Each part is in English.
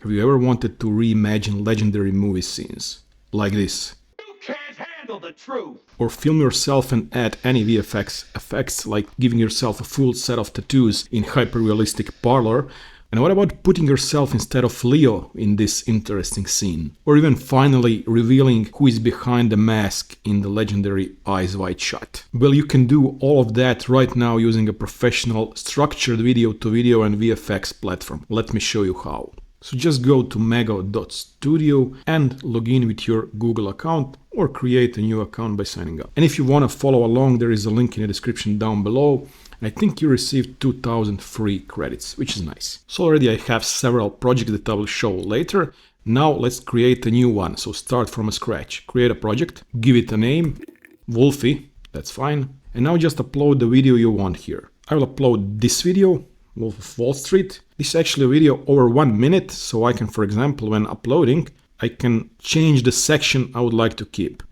Have you ever wanted to reimagine legendary movie scenes? Like this. You can't handle the truth. Or film yourself and add any VFX effects, like giving yourself a full set of tattoos in hyper-realistic Parlor. And what about putting yourself instead of Leo in this interesting scene? Or even finally revealing who is behind the mask in the legendary Eyes Wide Shut? Well, you can do all of that right now using a professional structured video-to-video and VFX platform. Let me show you how. So just go to mego.studio and log in with your Google account or create a new account by signing up. And if you want to follow along, there is a link in the description down below. I think you received 2000 free credits, which is nice. So already I have several projects that I will show later. Now let's create a new one. So start from scratch. Create a project, give it a name, Wolfie, that's fine. And now just upload the video you want here. I will upload this video, Wolf of Wall Street. This is actually a video over 1 minute, so I can, for example, when uploading, I can change the section I would like to keep.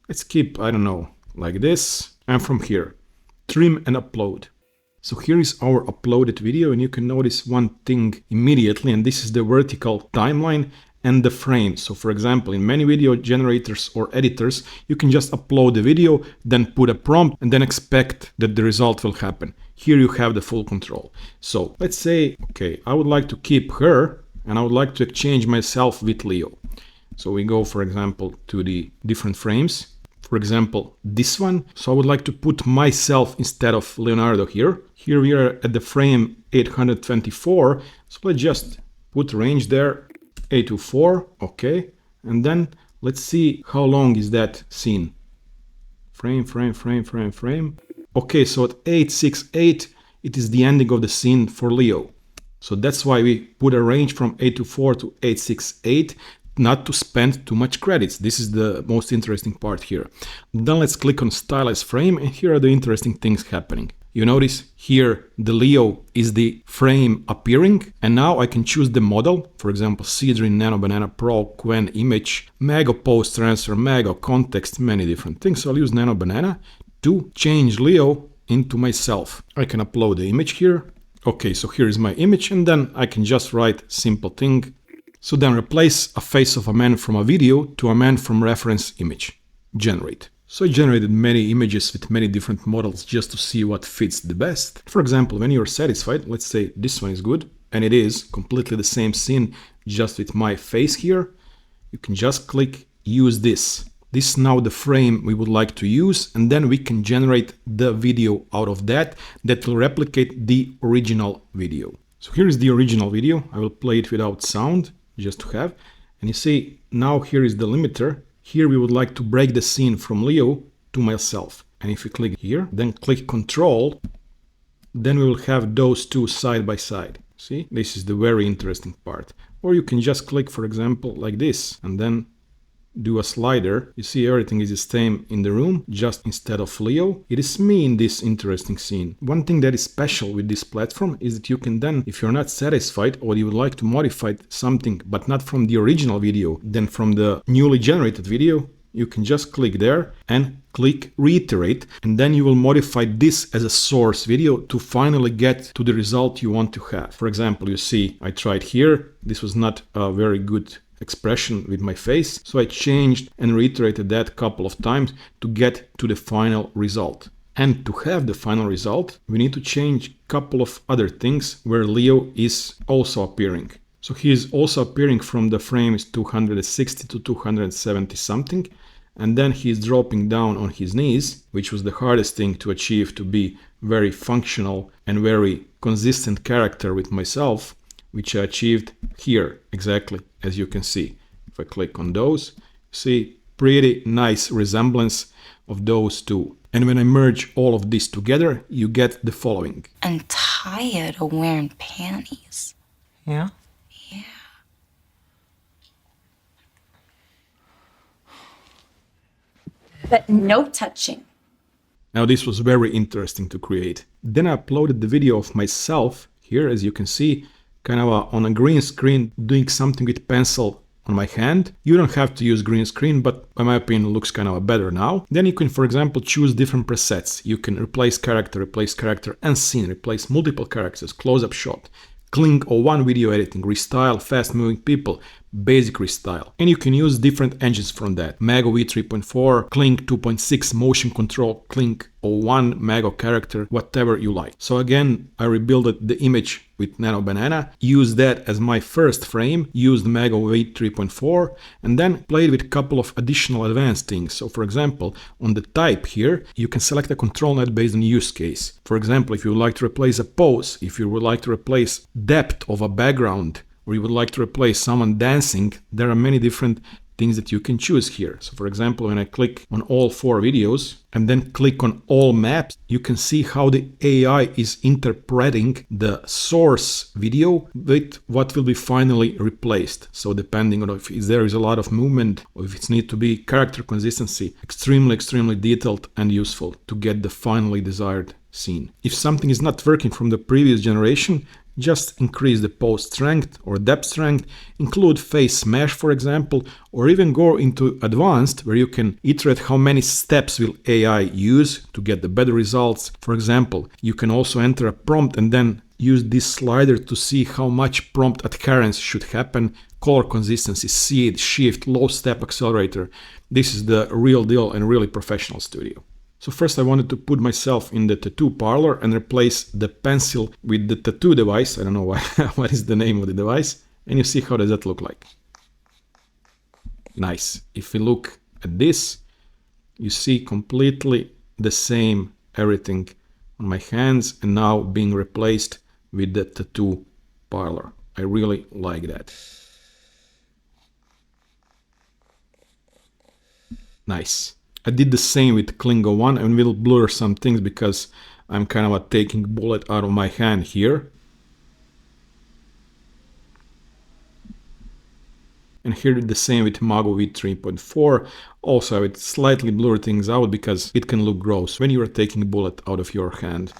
Let's keep, I don't know, like this, and from here, trim and upload. So here is our uploaded video, and you can notice one thing immediately, and this is the vertical timeline and the frame. So for example, in many video generators or editors, you can just upload the video, then put a prompt, and then expect that the result will happen. Here you have the full control. So let's say, okay, I would like to keep her, and I would like to exchange myself with Leo. So we go, for example, to the different frames. For example, this one. So I would like to put myself instead of Leonardo here. Here we are at the frame 824. So let's just put range there, 824, okay. And then let's see how long is that scene. Frame. Okay, so at 868, it is the ending of the scene for Leo. So that's why we put a range from 824 to 868. Not to spend too much credits. This is the most interesting part here. Then let's click on stylize frame, and here are the interesting things happening. You notice here the Leo is the frame appearing, and now I can choose the model, for example Cedrin, Nano Banana Pro, Quen Image, Mago Pose Transfer, Mago Context, many different things. So I'll use Nano Banana to change Leo into myself. I can upload the image here. Okay, so here is my image, and then I can just write simple thing. So then replace a face of a man from a video to a man from reference image. Generate. So I generated many images with many different models just to see what fits the best. For example, when you're satisfied, let's say this one is good, and it is completely the same scene, just with my face here, you can just click use this. This is now the frame we would like to use, and then we can generate the video out of that will replicate the original video. So here is the original video. I will play it without sound, just to have. And you see, now here is the limiter. Here we would like to break the scene from Leo to myself. And if we click here, then click Control, then we will have those two side by side. See, this is the very interesting part. Or you can just click, for example, like this, and then do a slider. You see everything is the same in the room, just instead of Leo, it is me in this interesting scene. One thing that is special with this platform is that you can then, if you're not satisfied or you would like to modify something, but not from the original video, then from the newly generated video, you can just click there and click reiterate, and then you will modify this as a source video to finally get to the result you want to have. For example, you see I tried here, this was not a very good expression with my face, so I changed and reiterated that a couple of times to get to the final result. And to have the final result, we need to change a couple of other things where Leo is also appearing. So he is also appearing from the frames 260 to 270 something, and then he is dropping down on his knees, which was the hardest thing to achieve, to be very functional and very consistent character with myself, which I achieved here, exactly as you can see. If I click on those, see pretty nice resemblance of those two. And when I merge all of this together, you get the following. I'm tired of wearing panties. Yeah? Yeah. But no touching. Now this was very interesting to create. Then I uploaded the video of myself here, as you can see, kind of on a green screen doing something with pencil on my hand. You don't have to use green screen, but in my opinion it looks kind of better now. Then you can, for example, choose different presets. You can replace character and scene, replace multiple characters, close-up shot, Kling O1 video editing, Restyle, fast moving people, basic Restyle. And you can use different engines from that. Mago V3.4, Kling 2.6 motion control, Kling O1, Mago character, whatever you like. So again, I rebuilt the image with Nano Banana, used that as my first frame, used Mago V3.4, and then played with a couple of additional advanced things. So for example, on the type here, you can select a control net based on use case. For example, if you would like to replace a pose, if you would like to replace depth of a background, or you would like to replace someone dancing, there are many different things that you can choose here. So for example, when I click on all 4 videos and then click on all maps, you can see how the AI is interpreting the source video with what will be finally replaced. So depending on if there is a lot of movement or if it needs to be character consistency, extremely detailed and useful to get the finally desired scene. If something is not working from the previous generation, just increase the pose strength or depth strength, include face mesh for example, or even go into advanced where you can iterate how many steps will AI use to get the better results. For example, you can also enter a prompt and then use this slider to see how much prompt adherence should happen, color consistency, seed, shift, low step accelerator. This is the real deal and really professional studio. So first I wanted to put myself in the tattoo parlor and replace the pencil with the tattoo device. I don't know why, what is the name of the device. And you see how does that look like. Nice. If we look at this, you see completely the same everything on my hands and now being replaced with the tattoo parlor. I really like that. Nice. I did the same with Kling O1 and will blur some things because I'm kind of taking bullet out of my hand here. And here did the same with Mago V3.4. Also I would slightly blur things out because it can look gross when you are taking a bullet out of your hand.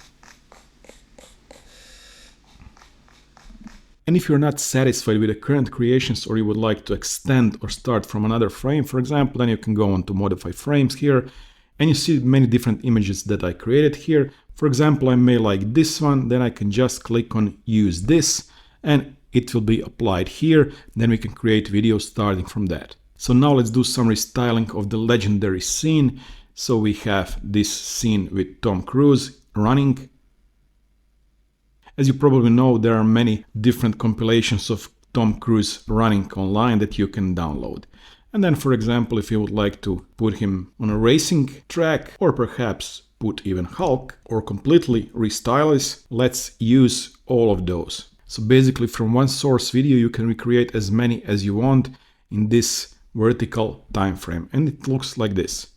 And if you're not satisfied with the current creations or you would like to extend or start from another frame, for example, then you can go on to modify frames here and you see many different images that I created here. For example, I may like this one, then I can just click on use this and it will be applied here. Then we can create videos starting from that. So now let's do some restyling of the legendary scene. So we have this scene with Tom Cruise running. As you probably know, there are many different compilations of Tom Cruise running online that you can download. And then, for example, if you would like to put him on a racing track or perhaps put even Hulk or completely restyle this, let's use all of those. So basically from one source video you can recreate as many as you want in this vertical time frame. And it looks like this.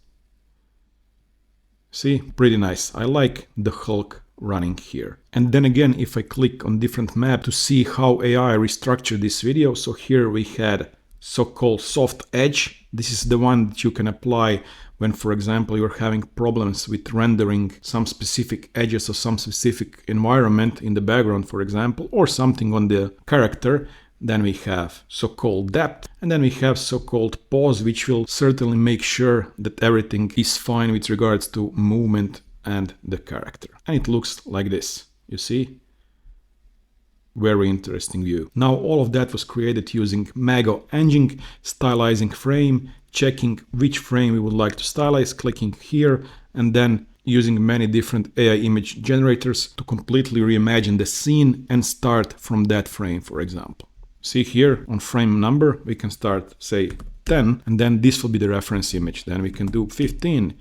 See, pretty nice. I like the Hulk running here. And then again, if I click on different map to see how AI restructured this video, so here we had so-called soft edge. This is the one that you can apply when, for example, you're having problems with rendering some specific edges or some specific environment in the background, for example, or something on the character. Then we have so-called depth, and then we have so-called pause, which will certainly make sure that everything is fine with regards to movement and the character. And it looks like this, you see? Very interesting view. Now all of that was created using Mago engine, stylizing frame, checking which frame we would like to stylize, clicking here, and then using many different AI image generators to completely reimagine the scene and start from that frame, for example. See here on frame number, we can start, say, 10, and then this will be the reference image. Then we can do 15,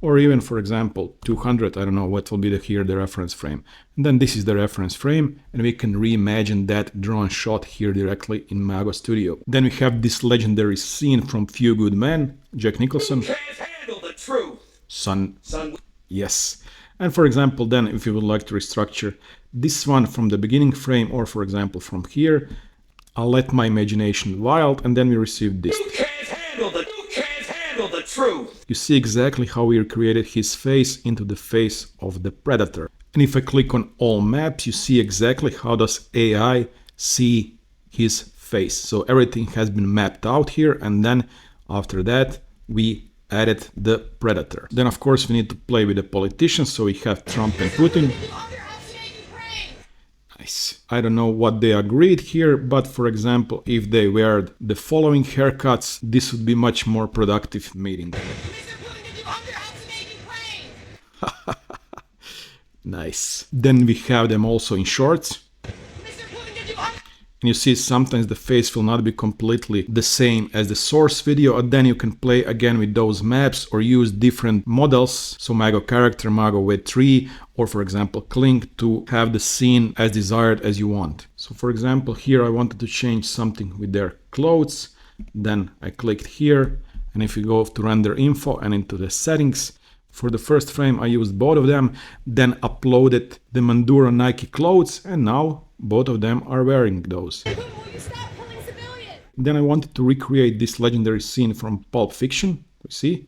or even, for example, 200, I don't know what will be here the reference frame. And then this is the reference frame, and we can reimagine that drone shot here directly in Mago Studio. Then we have this legendary scene from Few Good Men, Jack Nicholson. Can't handle the truth. Son. Yes. And for example, then if you would like to restructure this one from the beginning frame, or for example from here, I'll let my imagination wild, and then we receive this. You can't handle the truth. You see exactly how we recreated his face into the face of the predator. And if I click on all maps, you see exactly how does AI see his face. So everything has been mapped out here, and then after that we added the predator. Then of course we need to play with the politicians, so we have Trump and Putin. Nice. I don't know what they agreed here, but for example, if they wear the following haircuts, this would be much more productive meeting. Nice. Then we have them also in shorts. And you see sometimes the face will not be completely the same as the source video, and then you can play again with those maps or use different models, so Mago character, Mago V3, or for example Kling, to have the scene as desired as you want. So for example here I wanted to change something with their clothes, then I clicked here, and if you go to render info and into the settings, for the first frame I used both of them, then uploaded the Mandura Nike clothes, and now both of them are wearing those. Then I wanted to recreate this legendary scene from Pulp Fiction, you see?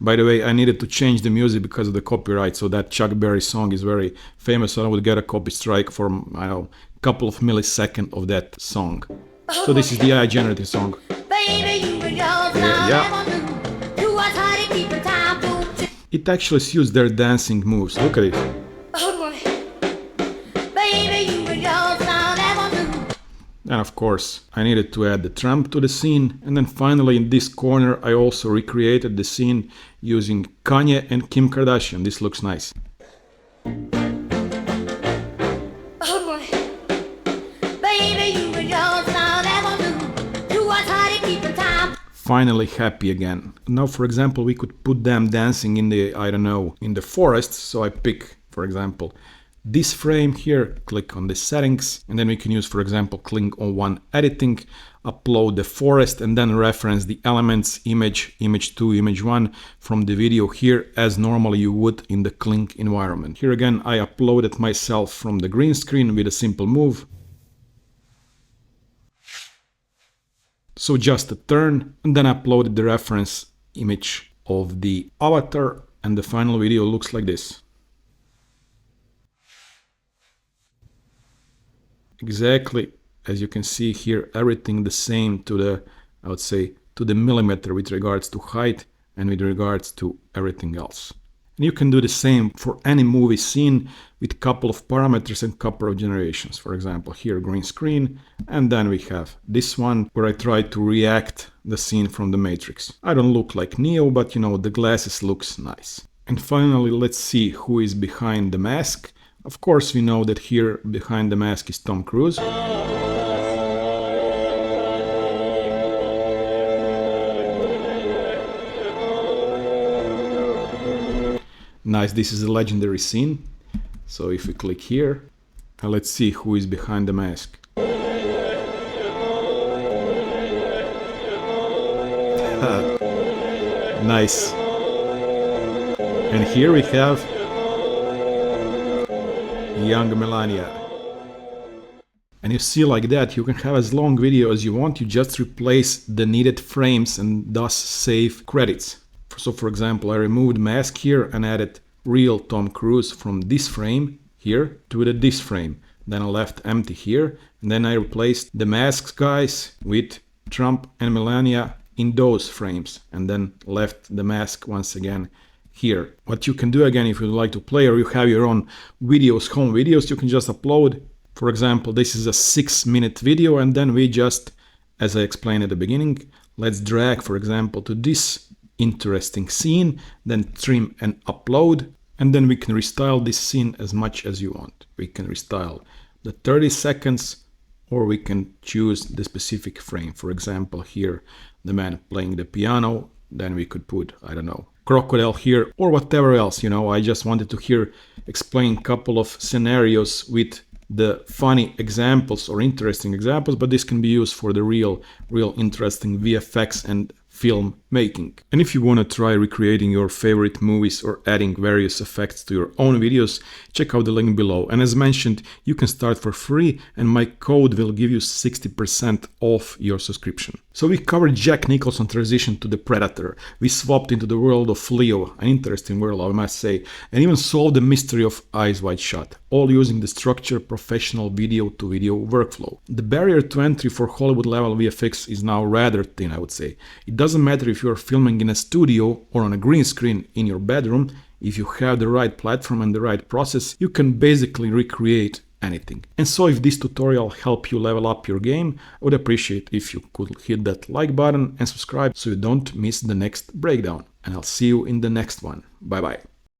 By the way, I needed to change the music because of the copyright, so that Chuck Berry song is very famous, so I would get a copy strike for, I don't know, a couple of milliseconds of that song. So this is the AI generated song. Yeah. It actually suits their dancing moves, look at it. And of course, I needed to add the tramp to the scene. And then finally in this corner, I also recreated the scene using Kanye and Kim Kardashian. This looks nice. Finally happy again. Now for example, we could put them dancing in the, I don't know, in the forest. So I pick, for example, this frame here, click on the settings, and then we can use, for example, Kling-01 editing, upload the forest, and then reference the elements, image 2, image 1 from the video here as normally you would in the Kling environment. Here again, I uploaded myself from the green screen with a simple move. So just a turn, and then uploaded the reference image of the avatar, and the final video looks like this. Exactly as you can see here, everything the same to the, I would say, to the millimeter with regards to height and with regards to everything else. And you can do the same for any movie scene with couple of parameters and couple of generations. For example, here green screen, and then we have this one where I try to react the scene from the Matrix. I don't look like Neo, but you know, the glasses looks nice. And finally, let's see who is behind the mask. Of course, we know that here behind the mask is Tom Cruise. Nice, this is a legendary scene. So if we click here, let's see who is behind the mask. Nice. And here we have young Melania. And you see like that, you can have as long video as you want, you just replace the needed frames and thus save credits. So for example, I removed mask here and added real Tom Cruise from this frame here to this frame. Then I left empty here, and then I replaced the masks guys with Trump and Melania in those frames, and then left the mask once again here. What you can do again, if you'd like to play or you have your own videos, home videos, you can just upload. For example, this is a 6-minute video, and then we just, as I explained at the beginning, let's drag, for example, to this interesting scene, then trim and upload, and then we can restyle this scene as much as you want. We can restyle the 30 seconds, or we can choose the specific frame. For example, here the man playing the piano, then we could put, I don't know, crocodile here or whatever else, you know. I just wanted to here explain a couple of scenarios with the funny examples or interesting examples, but this can be used for the real interesting VFX and film making. And if you want to try recreating your favorite movies or adding various effects to your own videos, check out the link below. And as mentioned, you can start for free, and my code will give you 60% off your subscription. So we covered Jack Nicholson transition to the Predator. We swapped into the world of Leo, an interesting world I must say, and even solved the mystery of Eyes Wide Shut, all using the structured professional video-to-video workflow. The barrier to entry for Hollywood level VFX is now rather thin, I would say. It doesn't matter if you're filming in a studio or on a green screen in your bedroom, If you have the right platform and the right process, you can basically recreate anything. And so if this tutorial helped you level up your game, I would appreciate if you could hit that like button and subscribe so you don't miss the next breakdown. And I'll see you in the next one. Bye bye.